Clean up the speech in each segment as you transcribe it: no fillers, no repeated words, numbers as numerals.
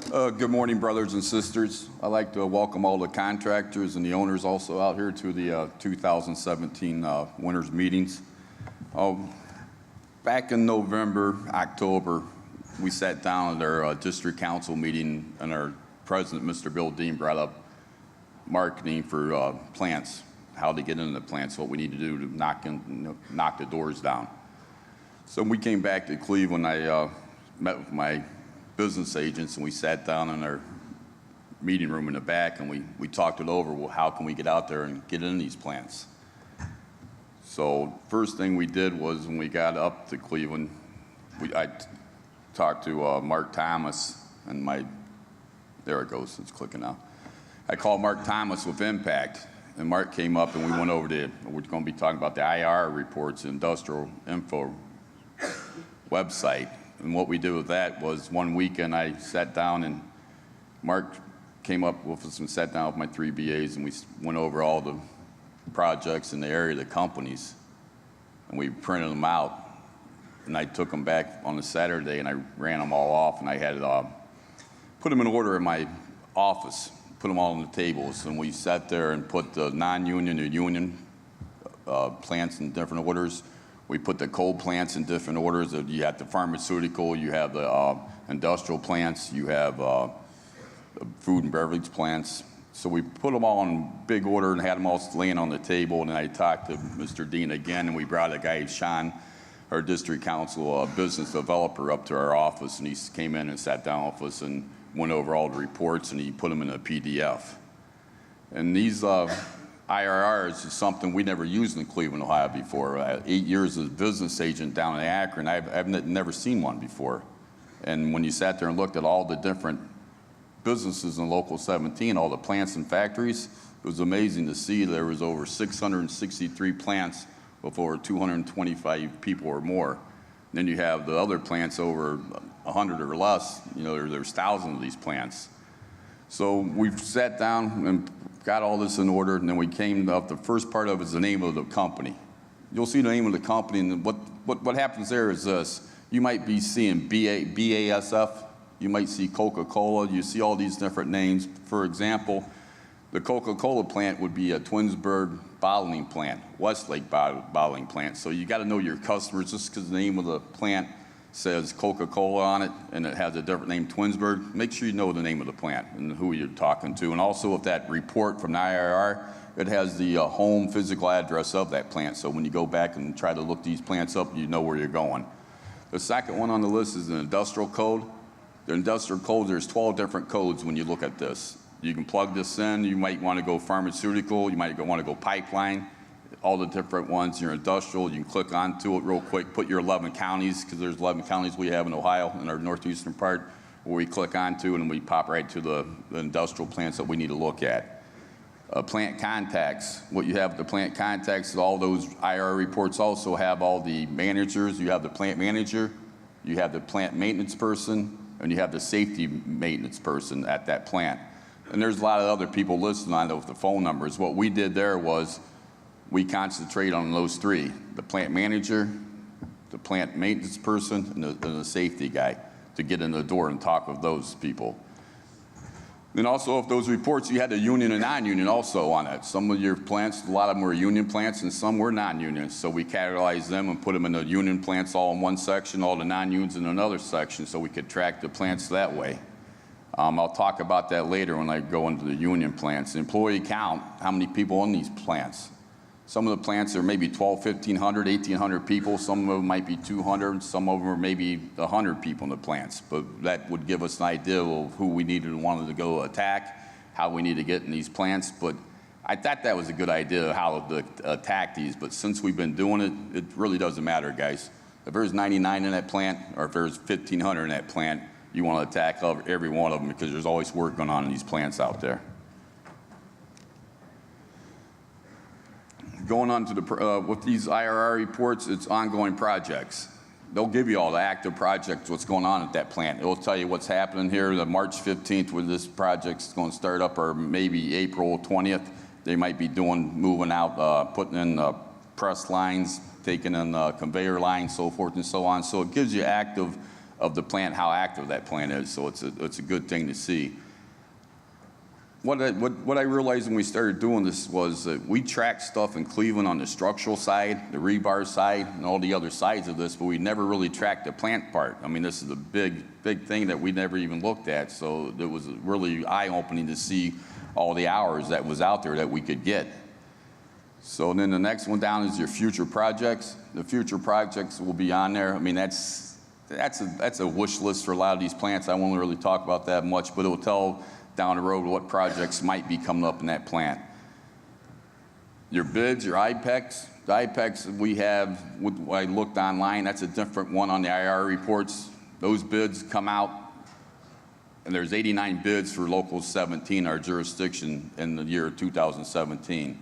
Good morning, brothers and sisters. I'd like to welcome all the contractors and the owners also out here to the 2017 Winners Meetings. Back in November, October, we sat down at our district council meeting, and our president, Mr. Bill Dean, brought up marketing for plants, how to get into the plants, what we need to do to knock the doors down. So we came back to Cleveland. I met with my business agents, and we sat down in our meeting room in the back, and we talked it over. Well, how can we get out there and get in these plants? So first thing we did was, when we got up to Cleveland, I talked to Mark Thomas, and there it goes, it's clicking now. I called Mark Thomas with Impact, and Mark came up, and we went over we're going to be talking about the IR reports, Industrial Info website. And what we did with that was, one weekend I sat down, and Mark came up with us and sat down with my 3 BAs, and we went over all the projects in the area, the companies, and we printed them out. And I took them back on a Saturday, and I ran them all off, and I had put them in order in my office, put them all on the tables, and we sat there and put the non-union and union plants in different orders. We put the coal plants in different orders. You have the pharmaceutical, you have the industrial plants, you have food and beverage plants. So we put them all in big order and had them all laying on the table. And then I talked to Mr. Dean again, and we brought a guy, Sean, our district council business developer, up to our office, and he came in and sat down with us and went over all the reports, and he put them in a PDF. And these IRRs is something we never used in Cleveland, Ohio before. 8 years as a business agent down in Akron, I've never seen one before. And when you sat there and looked at all the different businesses in Local 17, all the plants and factories, it was amazing to see there was over 663 plants with over 225 people or more. And then you have the other plants over 100 or less. You know, there's thousands of these plants. So we've sat down and got all this in order, and then we came up, the first part of it is the name of the company. You'll see the name of the company, and what happens there is this. You might be seeing BASF, you might see Coca-Cola, you see all these different names. For example, the Coca-Cola plant would be a Twinsburg bottling plant, Westlake bottling plant. So you got to know your customers. Just because the name of the plant says Coca-Cola on it and it has a different name, Twinsburg, make sure you know the name of the plant and who you're talking to. And also, with that report from the IRR, it has the home physical address of that plant. So when you go back and try to look these plants up, you know where you're going. The second one on the list is the industrial code. The industrial code, there's 12 different codes when you look at this. You can plug this in. You might want to go pharmaceutical. You might want to go pipeline. All the different ones, your industrial, you can click onto it real quick, put your 11 counties, because there's 11 counties we have in Ohio in our northeastern part, where we click onto and we pop right to the industrial plants that we need to look at. Plant contacts, what you have with the plant contacts is all those IR reports also have all the managers. You have the plant manager, you have the plant maintenance person, and you have the safety maintenance person at that plant. And there's a lot of other people listed on it with the phone numbers. What we did there was, we concentrate on those three: the plant manager, the plant maintenance person, and the safety guy, to get in the door and talk with those people. Then also, if those reports, you had the union and non-union also on it. Some of your plants, a lot of them were union plants, and some were non-union. So we categorized them and put them in the union plants all in one section, all the non-unions in another section, so we could track the plants that way. I'll talk about that later when I go into the union plants. Employee count, how many people in these plants? Some of the plants are maybe 1,200, 1,500, 1,800 people. Some of them might be 200. Some of them are maybe 100 people in the plants. But that would give us an idea of who we needed and wanted to go attack, how we need to get in these plants. But I thought that was a good idea, how to attack these. But since we've been doing it, it really doesn't matter, guys. If there's 99 in that plant, or if there's 1,500 in that plant, you want to attack every one of them, because there's always work going on in these plants out there. Going on to with these IRR reports, it's ongoing projects. They'll give you all the active projects, what's going on at that plant. It'll tell you what's happening here. The March 15th, when this project's going to start up, or maybe April 20th, they might be moving out, putting in press lines, taking in conveyor lines, so forth and so on. So it gives you active of the plant, how active that plant is. So it's a good thing to see. What I realized when we started doing this was that we tracked stuff in Cleveland on the structural side, the rebar side, and all the other sides of this, but we never really tracked the plant part. I mean, this is a big thing that we never even looked at. So it was really eye-opening to see all the hours that was out there that we could get. So then the next one down is your future projects. The future projects will be on there. I mean, that's a wish list for a lot of these plants. I won't really talk about that much, but it will tell down the road what projects might be coming up in that plant. Your bids, your IPEX. The IPEX we have, I looked online, that's a different one on the IR reports. Those bids come out, and there's 89 bids for Local 17, our jurisdiction, in the year 2017.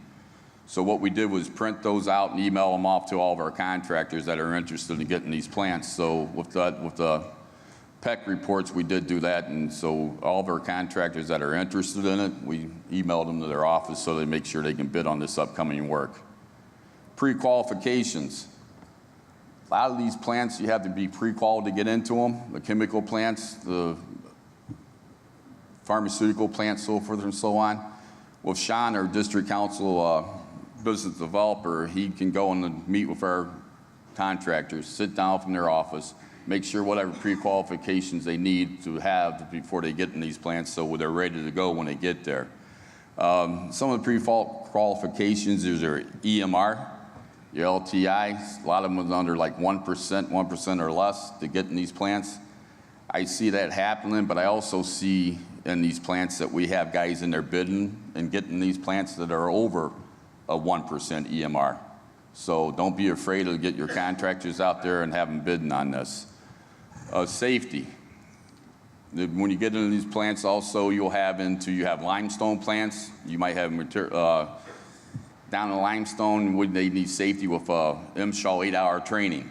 So what we did was print those out and email them off to all of our contractors that are interested in getting these plants. So with the PEC reports, we did do that, and so all of our contractors that are interested in it, we emailed them to their office so they make sure they can bid on this upcoming work. Pre-qualifications. A lot of these plants, you have to be pre-qualified to get into them. The chemical plants, the pharmaceutical plants, so forth and so on. With Sean, our district council business developer, he can go and meet with our contractors, sit down from their office, make sure whatever pre-qualifications they need to have before they get in these plants so they're ready to go when they get there. Some of the pre-qualifications is your EMR, your LTI. A lot of them are under like 1% or less to get in these plants. I see that happening, but I also see in these plants that we have guys in there bidding and getting these plants that are over a 1% EMR. So don't be afraid to get your contractors out there and have them bidding on this. Safety. When you get into these plants also, you have limestone plants. You might have down in limestone, they need safety with MSHA 8-hour training.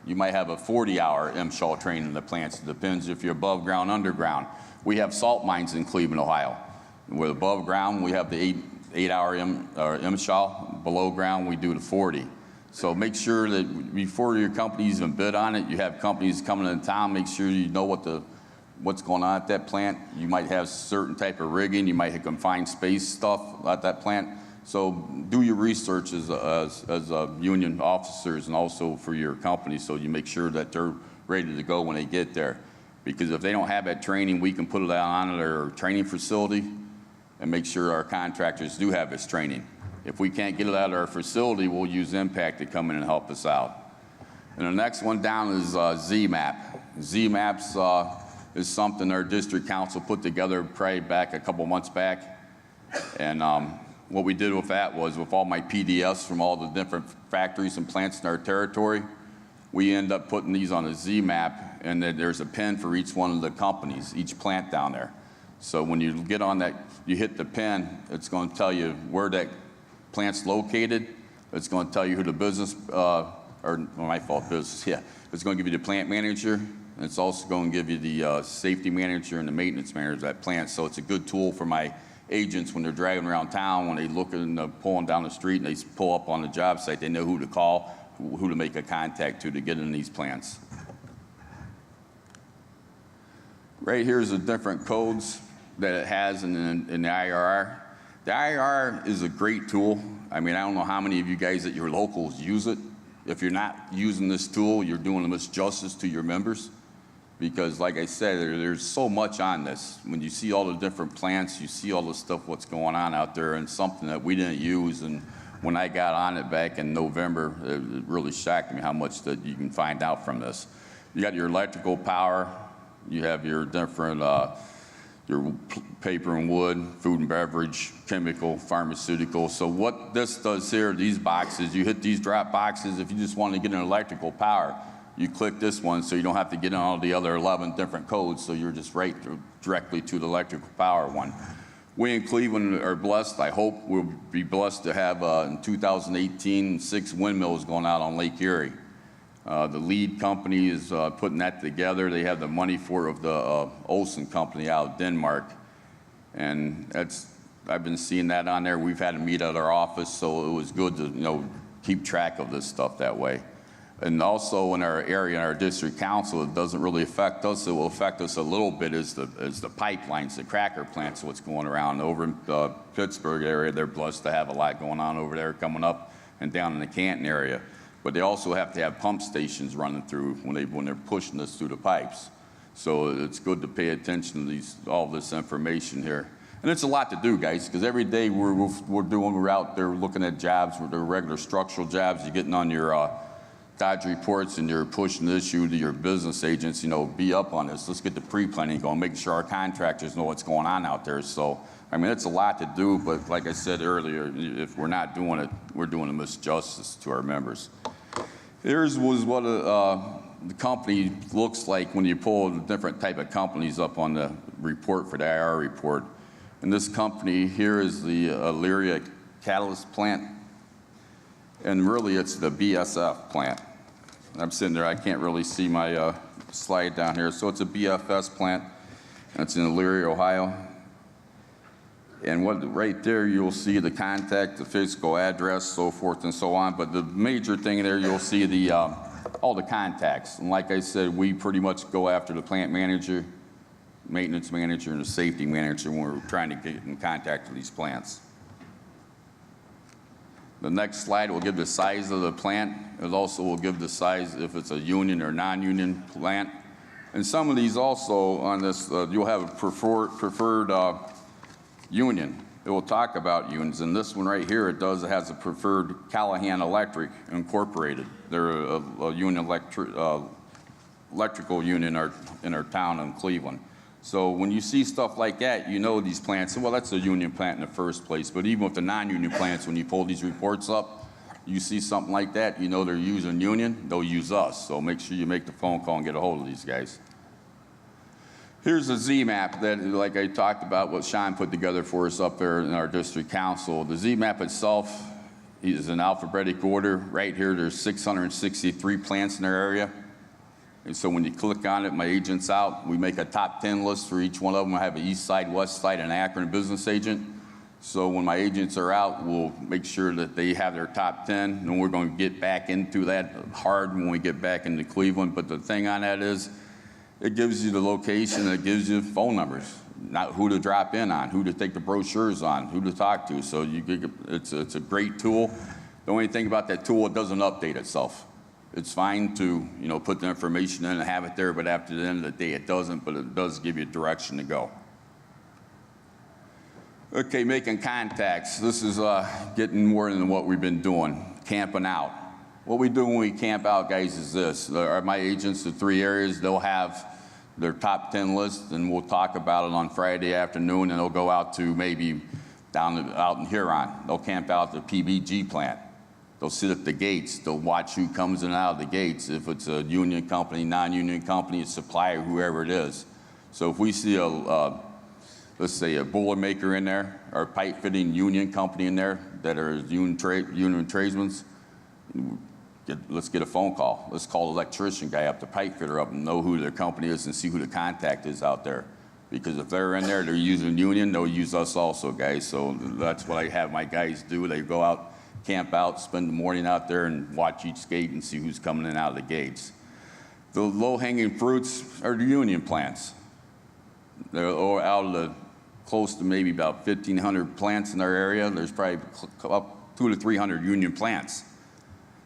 You might have a 40-hour MSHA training in the plants. It depends if you're above ground, underground. We have salt mines in Cleveland, Ohio. We're above ground, we have the 8-hour MSHA. Below ground, we do the 40. So make sure that before your companies even bid on it, you have companies coming into town, make sure you know what's going on at that plant. You might have certain type of rigging, you might have confined space stuff at that plant. So do your research as union officers and also for your company so you make sure that they're ready to go when they get there. Because if they don't have that training, we can put it on at our training facility and make sure our contractors do have this training. If we can't get it out of our facility, we'll use Impact to come in and help us out. And the next one down is ZMAP. ZMAPs is something our district council put together probably back a couple months back. And what we did with that was with all my PDFs from all the different factories and plants in our territory, we end up putting these on a ZMAP, and then there's a pin for each one of the companies, each plant down there. So when you get on that, you hit the pin, it's going to tell you where that plant's located. It's going to tell you who the business, my fault, business, yeah. It's going to give you the plant manager, and it's also going to give you the safety manager and the maintenance manager of that plant. So it's a good tool for my agents when they're driving around town, when they look and pulling down the street and they pull up on the job site, they know who to call, who to make a contact to get in these plants. Right here is the different codes that it has in the IRR. The IRR is a great tool. I mean, I don't know how many of you guys at your locals use it. If you're not using this tool, you're doing a misjustice to your members. Because like I said, there's so much on this. When you see all the different plants, you see all the stuff what's going on out there, and something that we didn't use. And when I got on it back in November, it really shocked me how much that you can find out from this. You got your electrical power, you have your different, your paper and wood, food and beverage, chemical, pharmaceutical. So what this does here, these boxes, you hit these drop boxes. If you just want to get an electrical power, you click this one so you don't have to get in all the other 11 different codes, so you're just right directly to the electrical power one. We in Cleveland are blessed. I hope we'll be blessed to have, in 2018, 6 windmills going out on Lake Erie. The lead company is putting that together. They have the money for of the Olsen company out of Denmark. And I've been seeing that on there. We've had a meet at our office, so it was good to keep track of this stuff that way. And also in our area, in our district council, it doesn't really affect us. It will affect us a little bit is the pipelines, the cracker plants, what's going around. Over in the Pittsburgh area, they're blessed to have a lot going on over there coming up and down in the Canton area. But they also have to have pump stations running through when they're pushing this through the pipes. So it's good to pay attention to all this information here. And it's a lot to do, guys, because every day we're out there looking at jobs, the regular structural jobs. You're getting on your Dodge reports and you're pushing the issue to your business agents, be up on this. Let's get the pre-planning going, making sure our contractors know what's going on out there. So, I mean, it's a lot to do, but like I said earlier, if we're not doing it, we're doing a misjustice to our members. Here's what the company looks like when you pull the different type of companies up on the report for the IR report. And this company here is the Elyria Catalyst plant. And really, it's the BSF plant. I'm sitting there, I can't really see my slide down here. So it's a BFS plant, and it's in Elyria, Ohio. And right there, you'll see the contact, the physical address, so forth and so on. But the major thing there, you'll see all the contacts. And like I said, we pretty much go after the plant manager, maintenance manager, and the safety manager when we're trying to get in contact with these plants. The next slide will give the size of the plant. It also will give the size if it's a union or non-union plant. And some of these also on this, you'll have a preferred union. It will talk about unions. And this one right here, it has a preferred Callahan Electric Incorporated. They're a union electrical union in our town in Cleveland. So when you see stuff like that, these plants, well, that's a union plant in the first place. But even with the non-union plants, when you pull these reports up, you see something like that, they're using union, they'll use us. So make sure you make the phone call and get a hold of these guys. Here's a Z-map that, like I talked about, what Sean put together for us up there in our district council. The Z-map itself is in alphabetic order. Right here, there's 663 plants in our area. And so when you click on it, my agent's out. We make a top 10 list for each one of them. I have an east side, west side, and Akron business agent. So when my agents are out, we'll make sure that they have their top 10, and we're going to get back into that hard when we get back into Cleveland. But the thing on that is, it gives you the location, it gives you phone numbers, not who to drop in on, who to take the brochures on, who to talk to. So it's a great tool. The only thing about that tool, it doesn't update itself. It's fine to put the information in and have it there, but after the end of the day, it doesn't, but it does give you direction to go. Okay, making contacts. This is getting more into what we've been doing, camping out. What we do when we camp out, guys, is this. My agents, the 3 areas, they'll have their top 10 list, and we'll talk about it on Friday afternoon, and they'll go out to maybe out in Huron. They'll camp out at the PBG plant. They'll sit at the gates. They'll watch who comes in and out of the gates. If it's a union company, non-union company, a supplier, whoever it is. So if we see let's say a Boilermaker in there, or a pipe fitting union company in there that are union tradesmen, let's get a phone call. Let's call the electrician guy up, the pipe fitter up, and know who their company is and see who the contact is out there. Because if they're in there, they're using union, they'll use us also, guys. So that's what I have my guys do. They go out, camp out, spend the morning out there and watch each gate and see who's coming in and out of the gates. The low-hanging fruits are the union plants. They're out of the close to maybe about 1,500 plants in our area. There's probably up 200 to 300 union plants.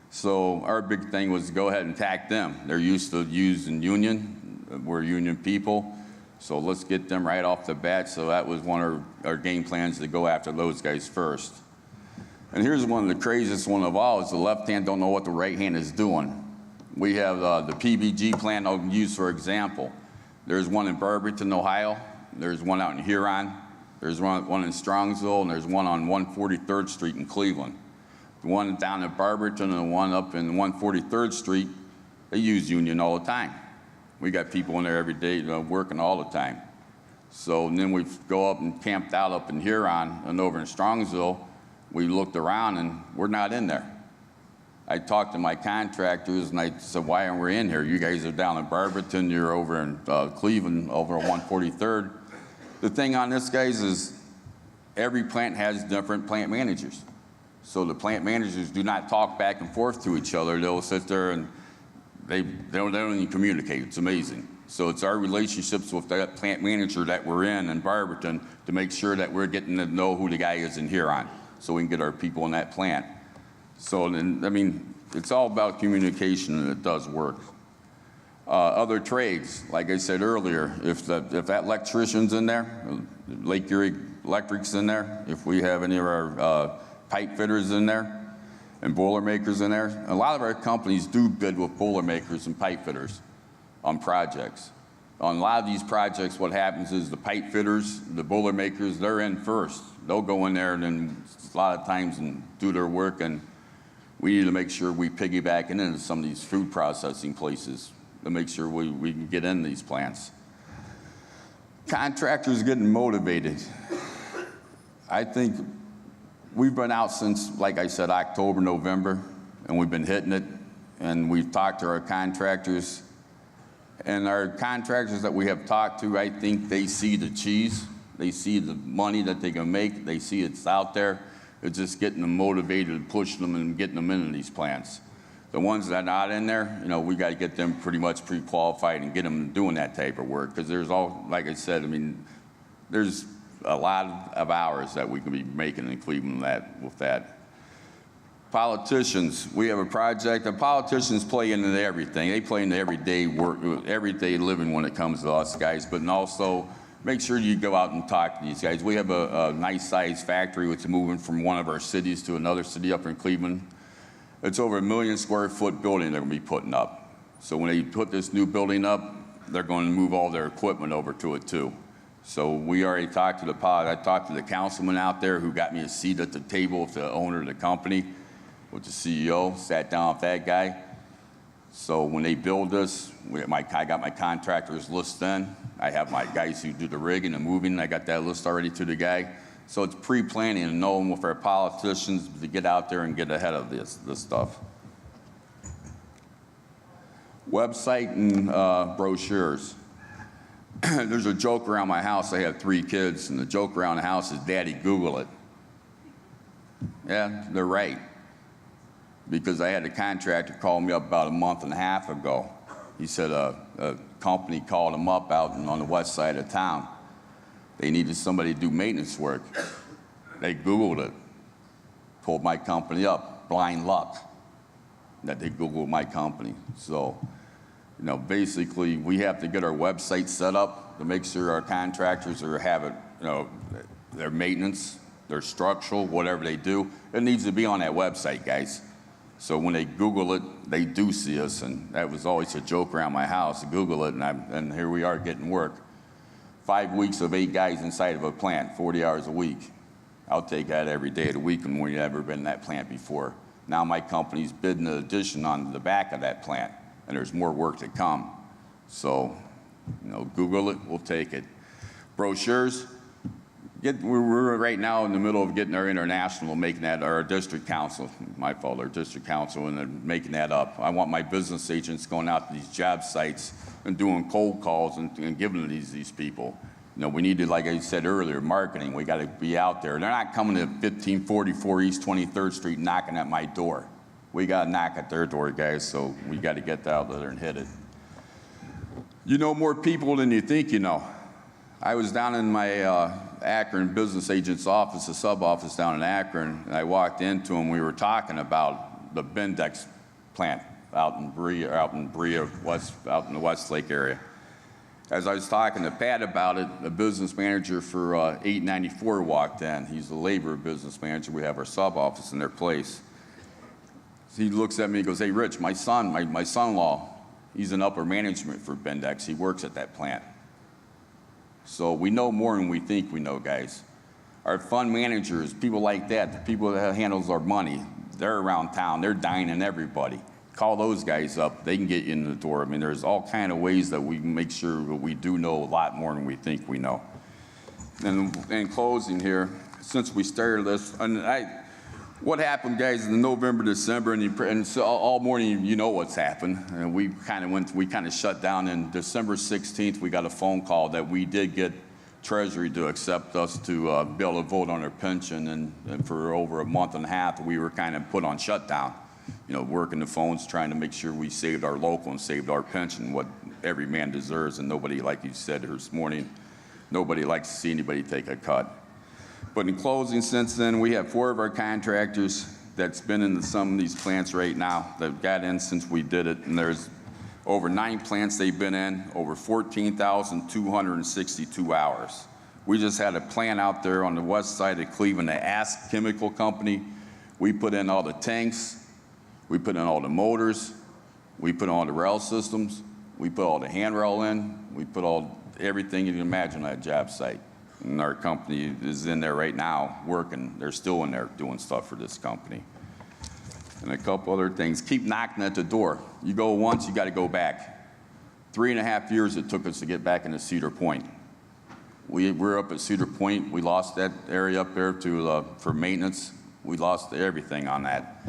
So our big thing was to go ahead and attack them. They're used to using union. We're union people. So let's get them right off the bat. So that was one of our game plans, to go after those guys first. And here's one of the craziest one of all, is the left hand don't know what the right hand is doing. We have the PBG plant I'll use for example. There's one in Barberton, Ohio. There's one out in Huron. There's one in Strongsville, and there's one on 143rd Street in Cleveland. The one down at Barberton and the one up in 143rd Street, they use union all the time. We got people in there every day working all the time. So then we go up and camped out up in Huron and over in Strongsville. We looked around and we're not in there. I talked to my contractors and I said, why aren't we in here? You guys are down in Barberton, you're over in Cleveland, over on 143rd. The thing on this, guys, is every plant has different plant managers. So the plant managers do not talk back and forth to each other. They'll sit there and they don't even communicate. It's amazing. So it's our relationships with that plant manager that we're in Barberton to make sure that we're getting to know who the guy is in Huron, so we can get our people in that plant. So then, I mean, it's all about communication, and it does work. Other trades, like I said earlier, if that electrician's in there, Lake Erie Electric's in there, if we have any of our pipe fitters in there and boiler makers in there, a lot of our companies do bid with boiler makers and pipe fitters on projects. On a lot of these projects, what happens is the pipe fitters, the boiler makers, they're in first. They'll go in there and then a lot of times and do their work, and we need to make sure we piggyback into some of these food processing places to make sure we can get in these plants. Contractors getting motivated. I think we've been out since, like I said, October, November, and we've been hitting it, and we've talked to our contractors. And our contractors that we have talked to, I think they see the cheese. They see the money that they can make. They see it's out there. It's just getting them motivated and pushing them and getting them into these plants. The ones that are not in there, you know, we got to get them pretty much pre-qualified and get them doing that type of work, because there's all, like I said, I mean, there's a lot of hours that we can be making in Cleveland with that. Politicians, we have a project. The politicians play into everything. They play into everyday work, everyday living when it comes to us guys, but also make sure you go out and talk to these guys. We have a nice sized factory which is moving from one of our cities to another city up in Cleveland. It's over 1 million square foot building they're going to be putting up. So when they put this new building up, they're going to move all their equipment over to it too. So we already talked to I talked to the councilman out there who got me a seat at the table with the owner of the company, with the CEO, sat down with that guy. So when they build this, I got my contractors list in. I have my guys who do the rigging and moving. I got that list already to the guy. So it's pre-planning and knowing with our politicians to get out there and get ahead of this stuff. Website and brochures. There's a joke around my house. I have 3 kids, and the joke around the house is, "Daddy, Google it." Yeah, they're right. Because I had a contractor call me up about a month and a half ago. He said a company called him up out on the west side of town. They needed somebody to do maintenance work. They Googled it, pulled my company up, blind luck that they Googled my company. So, you know, basically we have to get our website set up to make sure our contractors have it, you know, their maintenance, their structural, whatever they do, it needs to be on that website, guys. So when they Google it, they do see us, and that was always a joke around my house, Google it, and here we are getting work. 5 weeks of 8 guys inside of a plant, 40 hours a week. I'll take that every day of the week when we've never been in that plant before. Now my company's bidding an addition on the back of that plant, and there's more work to come. So, you know, Google it, we'll take it. Brochures, we're right now in the middle of getting our international, making that our district council, my fault, our district council, and then making that up. I want my business agents going out to these job sites and doing cold calls and giving these people. You know, we need to, like I said earlier, marketing. We got to be out there. They're not coming to 1544 East 23rd Street knocking at my door. We got to knock at their door, guys, so we got to get out there and hit it. You know more people than you think you know. I was down in my Akron business agent's office, a sub office down in Akron, and I walked into him. We were talking about the Bendex plant out in Berea, out in the Westlake area. As I was talking to Pat about it, the business manager for 894 walked in. He's the labor business manager. We have our sub office in their place. He looks at me and goes, "Hey, Rich, my son-in-law, he's in upper management for Bendex. He works at that plant." So we know more than we think we know, guys. Our fund managers, people like that, the people that handles our money, they're around town. They're dining everybody. Call those guys up. They can get you in the door. I mean, there's all kind of ways that we can make sure that we do know a lot more than we think we know. And in closing here, since we started this, what happened, guys, in November, December, and so all morning, you know what's happened. And we kind of shut down. And December 16th, we got a phone call that we did get Treasury to accept us to be able to vote on our pension. And for over a month and a half, we were kind of put on shutdown. working the phones, trying to make sure we saved our local and saved our pension, what every man deserves. And nobody, like you said this morning, nobody likes to see anybody take a cut. But in closing, since then, we have 4 of our contractors that's been in some of these plants right now that got in since we did it. And there's over 9 plants they've been in, over 14,262 hours. We just had a plant out there on the west side of Cleveland, the Ask Chemical Company. We put in all the tanks, we put in all the motors, we put all the rail systems, we put all the handrail in, we put everything you can imagine on that job site. And our company is in there right now working. They're still in there doing stuff for this company. And a couple other things. Keep knocking at the door. You go once, you got to go back. 3.5 years it took us to get back into Cedar Point. We're up at Cedar Point. We lost that area up there for maintenance. We lost everything on that.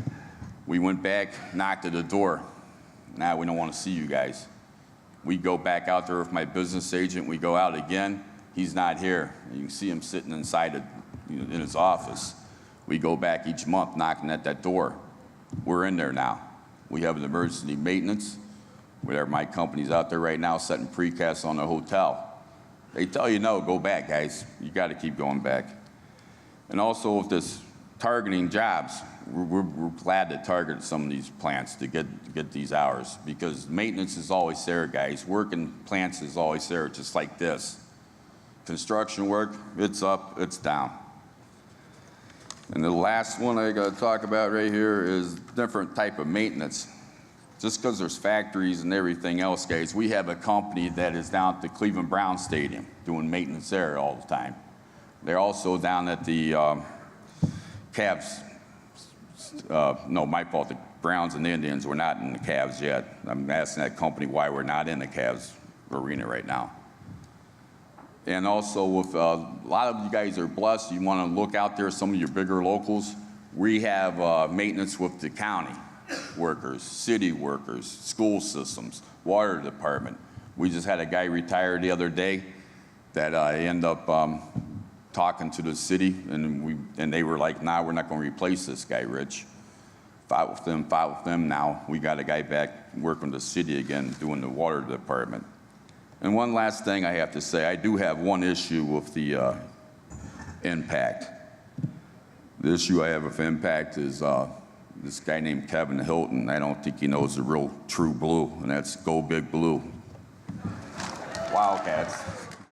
We went back, knocked at the door. Now we don't want to see you guys. We go back out there with my business agent. We go out again. He's not here. You can see him sitting inside in his office. We go back each month knocking at that door. We're in there now. We have an emergency maintenance. My company's out there right now setting precasts on the hotel. They tell you no, go back, guys. You got to keep going back. And also with this targeting jobs, we're glad to target some of these plants to get these hours, because maintenance is always there, guys. Working plants is always there, just like this. Construction work, it's up, it's down. And the last one I got to talk about right here is different type of maintenance. Just because there's factories and everything else, guys, we have a company that is down at the Cleveland Browns Stadium doing maintenance there all the time. They're also down at the Cavs. No, my fault. The Browns and the Indians were not in the Cavs yet. I'm asking that company why we're not in the Cavs arena right now. And also, with a lot of you guys are blessed, you want to look out there, some of your bigger locals. We have maintenance with the county workers, city workers, school systems, water department. We just had a guy retire the other day that ended up talking to the city, and they were like, nah, we're not going to replace this guy, Rich. Fought with them. Now we got a guy back working with the city again, doing the water department. And one last thing I have to say, I do have one issue with the impact. The issue I have with impact is this guy named Kevin Hilton. I don't think he knows the real true blue, and that's Go Big Blue. Wildcats.